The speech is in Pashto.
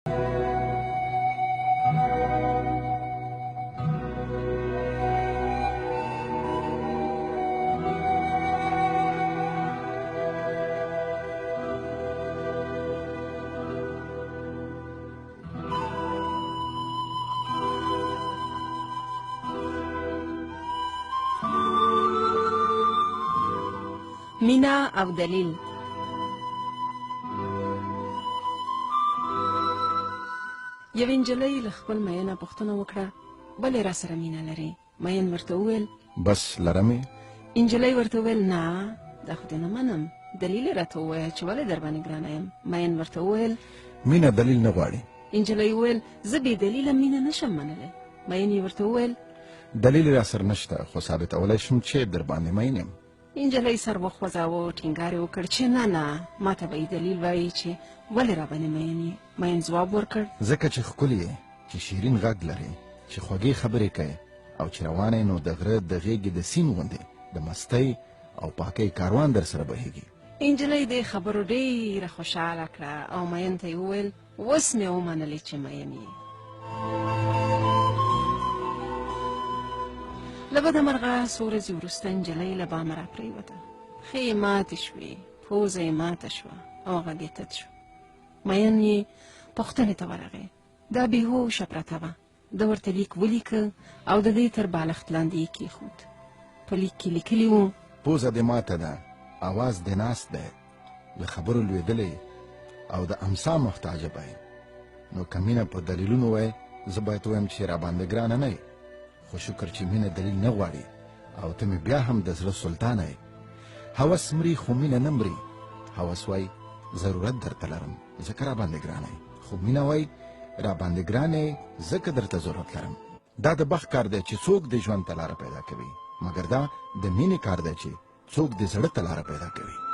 مینا او دلیل. یوې نجلۍ له خپل مین نه پوښتنه وکړه ولې را سره مینه لرې؟ مین ورته وویل بس لرمې. نجلۍ ورته وویل نه دا خو دې نه منم، دلیل یې راته ووایه چې ولې در باندې ګرانه یم. مین ورته وویل مینه دلیل نه غواړي. نجلۍ وویل زه بې دلیله مینه نشم منلی. مین یې ورته وویل دلیل را سره نشته خو ثابتولی شم چې در باندې مین یم. نجلۍ سر وخوځاوه، ټینګار یې وکړ چې نه نه ما ته به یې دلیل وایي چې ولې را باندې مین یې. مین ځواب ورکړ ځکه چې ښکلې یې، چې شیرین غږ لرې، چې خوږې خبرې کوې او چې روانه نو د غره د غېږې د سیند غوندې د مستۍ او پاکۍ کاروان در سره بهیږي. نجلۍ دې خبرو ډېره خوشحاله کړه او مین ته یې وویل اوس مې ومنلې چې مین یې. له بده مرغه څو ورځې وروسته نجلۍ له بامه را پرېوته. پښې یې ماتې شوې، پوزه یې ماته شوه او غږ یې تت شو. مین یې پوښتنې ته ورغی. دا بېهوشه پرته وه. ده ورته لیک ولیکه او د دې تر بالښت لاندې یې کېښود. په لیک کې لیکلي وو پوزه دې ماته ده، اواز دې ناست دی، له خبرو لوېدلی او د امسا محتاجه به یې. نو که مینه په دلیلونو وای زه باید ووایم چې راباندې ګرانه نه یې، خو شکر چې مینه دلیل نه غواړي او ته مې بیا هم د زړه سلطانه یې. هوس مري خو مینه نه مري. هوس وای ضرورت درته لرم ځکه راباندې ګرانه یې، خو مینه وای راباندې ګرانه یې ځکه درته ضرورت لرم. دا د بخت کار دی چې څوک د ژوند ته لاره پیدا کوي، مګر دا د مینې کار دی چې څوک د زړه ته لاره پیدا کوي.